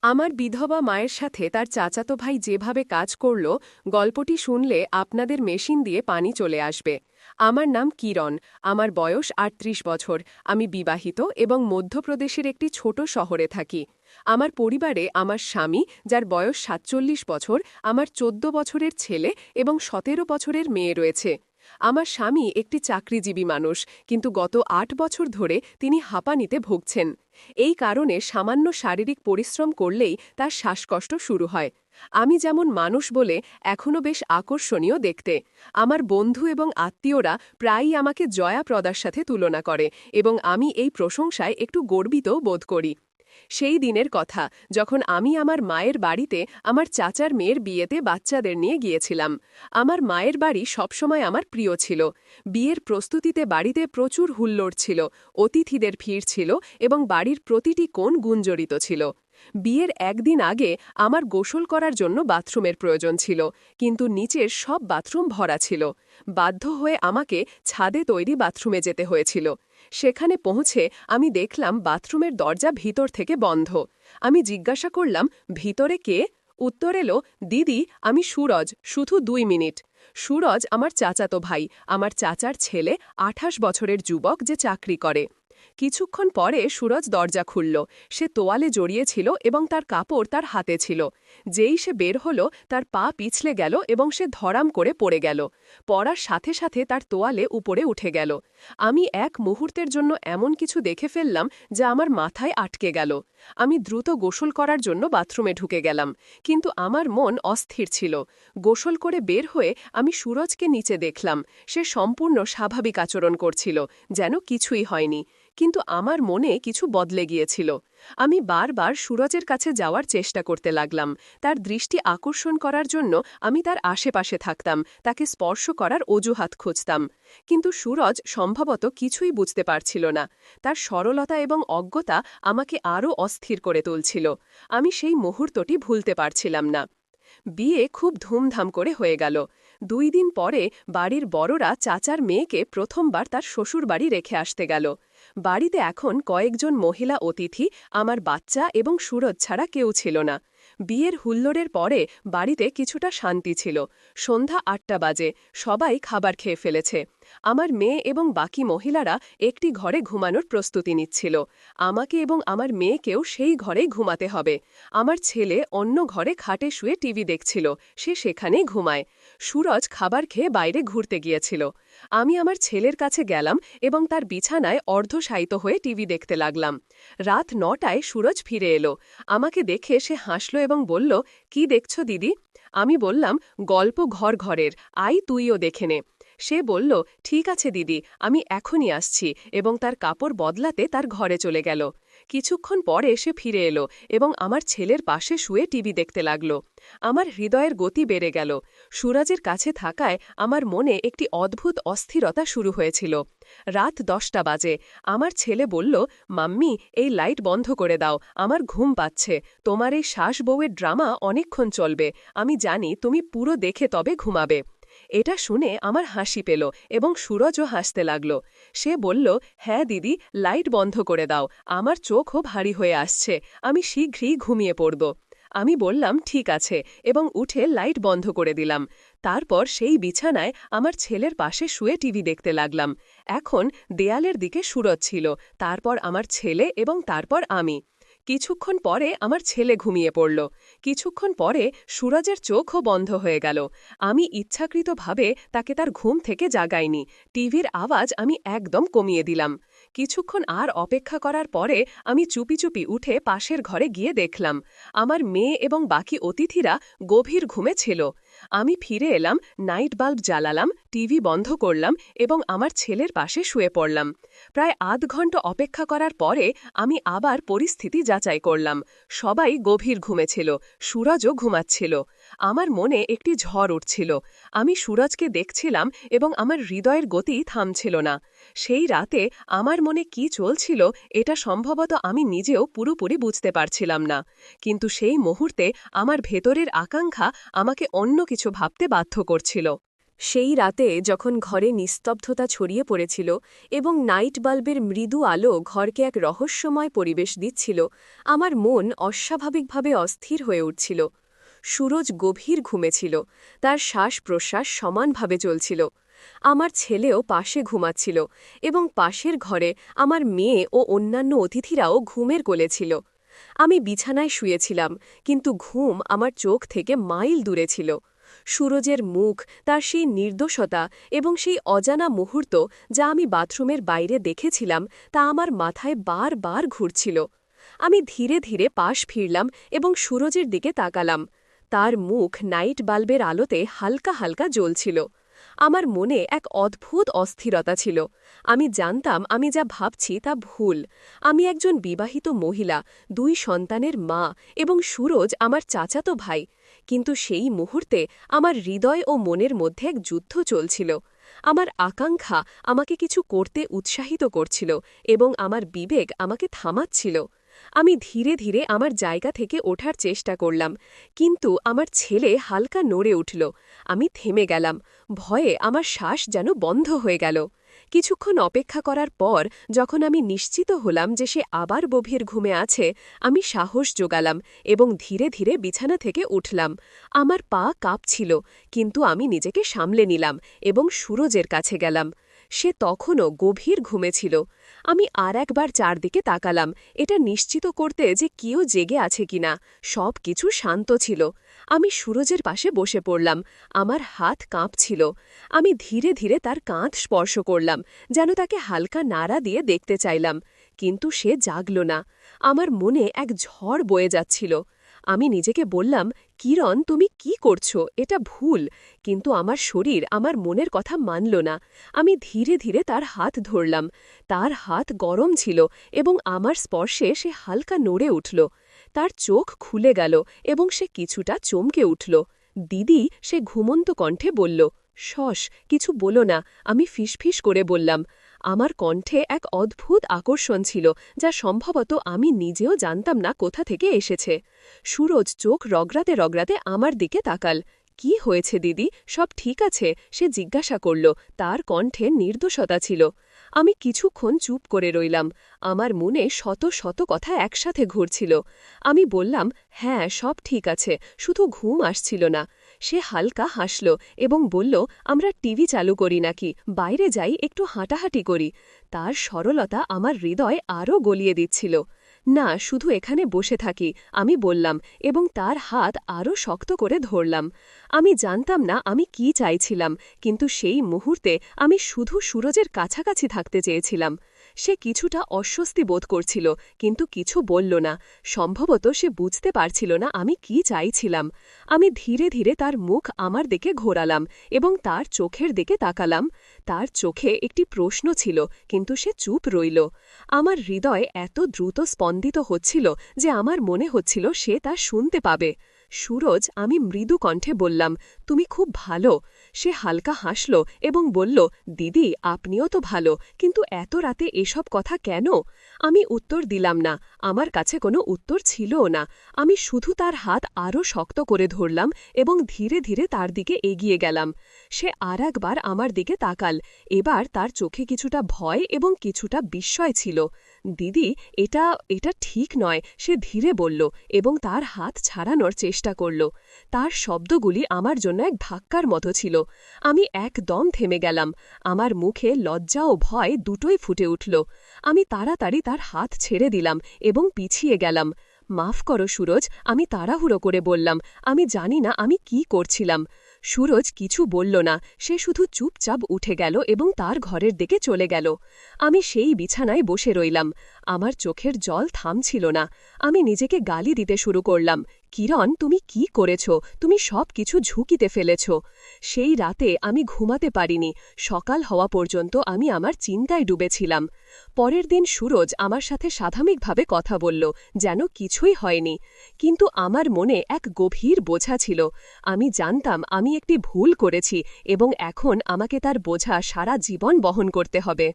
আমার বিধবা মায়ের সাথে তার চাচাতো ভাই যেভাবে কাজ করল, গল্পটি শুনলে আপনাদের মেশিন দিয়ে পানি চলে আসবে। আমার নাম কিরণ। আমার বয়স ৩৮ বছর। আমি বিবাহিত এবং মধ্যপ্রদেশের একটি ছোট শহরে থাকি। আমার পরিবারে আমার স্বামী, যার বয়স ৪৭ বছর, আমার ১৪ বছরের ছেলে এবং ১৭ বছরের মেয়ে রয়েছে। আমার স্বামী একটি চাকরিজীবী মানুষ, কিন্তু গত ৮ বছর ধরে তিনি হাঁপানিতে ভুগছেন। এই কারণে সামান্য শারীরিক পরিশ্রম করলেই তার শ্বাসকষ্ট শুরু হয়। আমি যেমন মানুষ বলে এখনও বেশ আকর্ষণীয় দেখতে। আমার বন্ধু এবং আত্মীয়রা প্রায়ই আমাকে জয়া প্রদার সাথে তুলনা করে, এবং আমি এই প্রশংসায় একটু গর্বিত বোধ করি। সেই দিনের কথা, যখন আমি আমার মায়ের বাড়িতে আমার চাচার মেয়ের বিয়েতে বাচ্চাদের নিয়ে গিয়েছিলাম। আমার মায়ের বাড়ি সবসময় আমার প্রিয় ছিল। বিয়ের প্রস্তুতিতে বাড়িতে প্রচুর হুল্লোড় ছিল, অতিথিদের ভিড় ছিল এবং বাড়ির প্রতিটি কোণ গুঞ্জরিত ছিল। বিয়ের একদিন আগে আমার গোসল করার জন্য বাথরুমের প্রয়োজন ছিল, কিন্তু নিচের সব বাথরুম ভরা ছিল। বাধ্য হয়ে আমাকে ছাদে তৈরি বাথরুমে যেতে হয়েছিল। সেখানে পৌঁছে আমি দেখলাম বাথরুমের দরজা ভিতর থেকে বন্ধ। আমি জিজ্ঞাসা করলাম, ভিতরে কে? উত্তর এলো, দিদি, আমি সুরজ, শুধু ২ মিনিট। সুরজ আমার চাচাতো ভাই, আমার চাচার ছেলে, ২৮ বছরের যুবক যে চাকরি করে। কিছুক্ষণ পরে সুরজ দরজা খুলল। সে তোয়ালে জড়িয়েছিল এবং তার কাপড় তার হাতে ছিল। যেই সে বের হল, তার পা পিছলে গেল এবং সে ধরাম করে পড়ে গেল। পড়ার সাথে সাথে তার তোয়ালে উপরে উঠে গেল। আমি এক মুহূর্তের জন্য এমন কিছু দেখে ফেললাম যা আমার মাথায় আটকে গেল। আমি দ্রুত গোসল করার জন্য বাথরুমে ঢুকে গেলাম, কিন্তু আমার মন অস্থির ছিল। গোসল করে বের হয়ে আমি সুরজকে নিচে দেখলাম। সে সম্পূর্ণ স্বাভাবিক আচরণ করছিল, যেন কিছুই হয়নি। কিন্তু আমার মনে কিছু বদলে গিয়েছিল। আমি বারবার সুরজের কাছে যাওয়ার চেষ্টা করতে লাগলাম। তার দৃষ্টি আকর্ষণ করার জন্য আমি তার আশেপাশে থাকতাম, তাকে স্পর্শ করার অজুহাত খুঁজতাম। কিন্তু সুরজ সম্ভবত কিছুই বুঝতে পারছিল না। তার সরলতা এবং অজ্ঞতা আমাকে আরও অস্থির করে তুলছিল। আমি সেই মুহূর্তটি ভুলতে পারছিলাম না। বিয়ে খুব ধুমধাম করে হয়ে গেল। ২ দিন পরে বাড়ির বড়রা চাচার মেয়েকে প্রথমবার তার শ্বশুরবাড়ি রেখে আসতে গেল। বাড়িতে এখন কয়েকজন মহিলা অতিথি, আমার বাচ্চা এবং সুরজ ছাড়া কেউ ছিল না। বিয়ের হুল্লোড়ের পরে বাড়িতে কিছুটা শান্তি ছিল। সন্ধ্যা ৮টা বাজে, সবাই খাবার খেয়ে ফেলেছে। আমার মেয়ে এবং বাকি মহিলারা একটি ঘরে ঘুমানোর প্রস্তুতি নিচ্ছিল। আমাকে এবং আমার মেয়েকেও সেই ঘরেই ঘুমাতে হবে। আমার ছেলে অন্য ঘরে খাটে শুয়ে টিভি দেখছিল, সে সেখানেই ঘুমায়। সুরজ খাবার খেয়ে বাইরে ঘুরতে গিয়েছিল। আমি আমার ছেলের কাছে গেলাম এবং তার বিছানায় অর্ধশায়িত হয়ে টিভি দেখতে লাগলাম। রাত ৯টায় সুরজ ফিরে এলো। আমাকে দেখে সে হাসল এবং বলল, কি দেখছো দিদি? আমি বললাম, গল্প ঘর ঘরের, আই তুইও দেখে নে। সে বলল, ঠিক আছে দিদি, আমি এখনই আসছি, এবং তার কাপড় বদলাতে তার ঘরে চলে গেল। কিছুক্ষণ পরে সে ফিরে এলো এবং আমার ছেলের পাশে শুয়ে টিভি দেখতে লাগল। আমার হৃদয়ের গতি বেড়ে গেল। সুরজের কাছে থাকায় আমার মনে একটি অদ্ভুত অস্থিরতা শুরু হয়েছিল। রাত ১০টা বাজে। আমার ছেলে বলল, মাম্মি, এই লাইট বন্ধ করে দাও, আমার ঘুম পাচ্ছে। তোমার এই শ্বাস বউয়ের ড্রামা অনেকক্ষণ চলবে। আমি জানি তুমি পুরো দেখে তবে ঘুমাবে। এটা শুনে আমার হাসি পেল এবং সুরজও হাসতে লাগল। সে বলল, হ্যাঁ দিদি, লাইট বন্ধ করে দাও, আমার চোখও ভারী হয়ে আসছে, আমি শীঘ্রই ঘুমিয়ে পড়ব। আমি বললাম, ঠিক আছে, এবং উঠে লাইট বন্ধ করে দিলাম। তারপর সেই বিছানায় আমার ছেলের পাশে শুয়ে টিভি দেখতে লাগলাম। এখন দেয়ালের দিকে সুরজ ছিল, তারপর আমার ছেলে এবং তারপর আমি। কিছুক্ষণ পরে আমার ছেলে ঘুমিয়ে পড়ল। কিছুক্ষণ পরে সুরজের চোখও বন্ধ হয়ে গেল। আমি ইচ্ছাকৃতভাবে তাকে তার ঘুম থেকে জাগাইনি। টিভির আওয়াজ আমি একদম কমিয়ে দিলাম। কিছুক্ষণ আর অপেক্ষা করার পরে আমি চুপি চুপি উঠে পাশের ঘরে গিয়ে দেখলাম আমার মেয়ে এবং বাকি অতিথিরা গভীর ঘুমে ছিল। আমি ফিরে এলাম, নাইট বাল্ব জ্বালালাম, টিভি বন্ধ করলাম এবং আমার ছেলের পাশে শুয়ে পড়লাম। প্রায় আধ ঘন্টা অপেক্ষা করার পরে আমি আবার পরিস্থিতি যাচাই করলাম। সবাই গভীর ঘুমে ছিল, সুরজও ঘুমাচ্ছিল। আমার মনে একটি ঝড় উঠছিল। আমি সুরজকে দেখছিলাম এবং আমার হৃদয়ের গতি থামছিল না। সেই রাতে আমার মনে কি চলছিল এটা সম্ভবত আমি নিজেও পুরোপুরি বুঝতে পারছিলাম না, কিন্তু সেই মুহূর্তে আমার ভেতরের আকাঙ্ক্ষা আমাকে অন্য কিছু ভাবতে বাধ্য করছিল। সেই রাতে যখন ঘরে নিস্তব্ধতা ছড়িয়ে পড়েছিল এবং নাইট বাল্বের মৃদু আলো ঘরকে এক রহস্যময় পরিবেশ দিচ্ছিল, আমার মন অস্বাভাবিকভাবে অস্থির হয়ে উঠছিল। সুরজ গভীর ঘুমেছিল, তার শ্বাস প্রশ্বাস সমানভাবে চলছিল। আমার ছেলেও পাশে ঘুমাচ্ছিল এবং পাশের ঘরে আমার মেয়ে ও অন্যান্য অতিথিরাও ঘুমের কোলে ছিল। আমি বিছানায় শুয়েছিলাম, কিন্তু ঘুম আমার চোখ থেকে মাইল দূরে ছিল। সুরজের মুখ, তার সেই নির্দোষতা এবং সেই অজানা মুহূর্ত যা আমি বাথরুমের বাইরে দেখেছিলাম, তা আমার মাথায় বারবার ঘুরছিল। আমি ধীরে ধীরে পাশ ফিরলাম এবং সুরজের দিকে তাকালাম। তার মুখ নাইট বাল্বের আলোতে হালকা হালকা জ্বলছিল। আমার মনে এক অদ্ভুত অস্থিরতা ছিল। আমি জানতাম আমি যা ভাবছি তা ভুল। আমি একজন বিবাহিত মহিলা, 2 সন্তানের মা এবং সুরজ আমার চাচাতো ভাই। কিন্তু সেই মুহূর্তে আমার হৃদয় ও মনের মধ্যে এক যুদ্ধ চলছিল। আমার আকাঙ্ক্ষা আমাকে কিছু করতে উৎসাহিত করছিল এবং আমার বিবেক আমাকে থামাচ্ছিল। আমি ধীরে ধীরে আমার জায়গা থেকে ওঠার চেষ্টা করলাম, কিন্তু আমার ছেলে হালকা নড়ে উঠল। আমি থেমে গেলাম। ভয়ে আমার শ্বাস যেন বন্ধ হয়ে গেল। কিছুক্ষণ অপেক্ষা করার পর যখন আমি নিশ্চিত হলাম যে সে আবার গভীর ঘুমে আছে, আমি সাহস জোগালাম এবং ধীরে ধীরে বিছানা থেকে উঠলাম। আমার পা কাঁপছিল, কিন্তু আমি নিজেকে সামলে নিলাম এবং সুরজের কাছে গেলাম। সে তখনও গভীর ঘুমে ছিল। আমি আর একবার চারদিকে তাকালাম, এটা নিশ্চিত করতে যে কেউ জেগে আছে কিনা। সব কিছু শান্ত ছিল। আমি সুরজের পাশে বসে পড়লাম। আমার হাত কাঁপছিল। আমি ধীরে ধীরে তার কাঁধ স্পর্শ করলাম, যেন তাকে হালকা নাড়া দিয়ে দেখতে চাইলাম। কিন্তু সে জাগল না। আমার মনে এক ঝড় বয়ে যাচ্ছিল। আমি নিজেকে বললাম, কিরণ, তুমি কি করছো? এটা ভুল। কিন্তু আমার শরীর আমার মনের কথা মানল না। আমি ধীরে ধীরে তার হাত ধরলাম। তার হাত গরম ছিল এবং আমার স্পর্শে সে হালকা নড়ে উঠল। তার চোখ খুলে গেল এবং সে কিছুটা চমকে উঠল। দিদি, সে ঘুমন্ত কণ্ঠে বলল। শশ, কিছু বলো না, আমি ফিসফিস করে বললাম। আমার কণ্ঠে এক অদ্ভুত আকর্ষণ ছিল, যা সম্ভবত আমি নিজেও জানতাম না কোথা থেকে এসেছে। সুরজ চোখ রগড়াতে রগড়াতে আমার দিকে তাকাল। কি হয়েছে দিদি, সব ঠিক আছে? সে জিজ্ঞাসা করল। তার কণ্ঠে নির্দোষতা ছিল। আমি কিছুক্ষণ চুপ করে রইলাম। আমার মনে শত শত কথা একসাথে ঘুরছিল। আমি বললাম, হ্যাঁ, সব ঠিক আছে, শুধু ঘুম আসছিল না। সে হালকা হাসল এবং বলল, আমরা টিভি চালু করি নাকি, বাইরে যাই, একটু হাঁটাহাঁটি করি। তার সরলতা আমার হৃদয় আরও গলিয়ে দিচ্ছিল। না, শুধু এখানে বসে থাকি, আমি বললাম এবং তার হাত আরও শক্ত করে ধরলাম। আমি জানতাম না আমি কি চাইছিলাম, কিন্তু সেই মুহূর্তে আমি শুধু সুরজের কাছাকাছি থাকতে চেয়েছিলাম। সে কিছুটা অস্বস্তি বোধ করছিল, কিন্তু কিছু বলল না। সম্ভবত সে বুঝতে পারছিল না আমি কি চাইছিলাম। আমি ধীরে ধীরে তার মুখ আমার দিকে ঘোরালাম এবং তার চোখের দিকে তাকালাম। তার চোখে একটি প্রশ্ন ছিল, কিন্তু সে চুপ রইল। আমার হৃদয় এত দ্রুত স্পন্দিত হচ্ছিল যে আমার মনে হচ্ছিল সে তা শুনতে পাবে। সুরজ, আমি মৃদু কণ্ঠে বললাম, তুমি খুব ভালো। সে হালকা হাসল এবং বলল, দিদি, আপনিও তো ভালো, কিন্তু এত রাতে এসব কথা কেন? আমি উত্তর দিলাম না। আমার কাছে কোনো উত্তর ছিলও না। আমি শুধু তার হাত আরও শক্ত করে ধরলাম এবং ধীরে ধীরে তার দিকে এগিয়ে গেলাম। সে আর একবার আমার দিকে তাকাল। এবার তার চোখে কিছুটা ভয় এবং কিছুটা বিস্ময় ছিল। দিদি, এটা এটা ঠিক নয়, সে ধীরে বলল এবং তার হাত ছাড়ানোর চেষ্টা করল। তার শব্দগুলি আমার জন্য এক ধাক্কার মতো ছিল। আমি একদম থেমে গেলাম। আমার মুখে লজ্জা ও ভয় দুটোই ফুটে উঠল। আমি তাড়াতাড়ি তার হাত ছেড়ে দিলাম এবং পিছিয়ে গেলাম। মাফ করো সুরজ, আমি তাড়াহুড়ো করে বললাম। আমি জানি না আমি কি করছিলাম। সুরজ কিছু বলল না। সে শুধু চুপচাপ উঠে গেল এবং তার ঘরের দিকে চলে গেল। আমি সেই বিছানায় বসে রইলাম। আমার চোখের জল থামছিল না। আমি নিজেকে গালি দিতে শুরু করলাম। কিরণ, তুমি কি করেছ? তুমি সব কিছু ঝুঁকিতে ফেলেছ। সেই রাতে আমি ঘুমাতে পারিনি। সকাল হওয়া পর্যন্ত আমি আমার চিন্তায় ডুবেছিলাম। পরের দিন সুরজ আমার সাথে স্বাভাবিকভাবে কথা বলল, যেন কিছুই হয়নি। কিন্তু আমার মনে এক গভীর বোঝা ছিল। আমি জানতাম আমি একটি ভুল করেছি এবং এখন আমাকে তার বোঝা সারা জীবন বহন করতে হবে।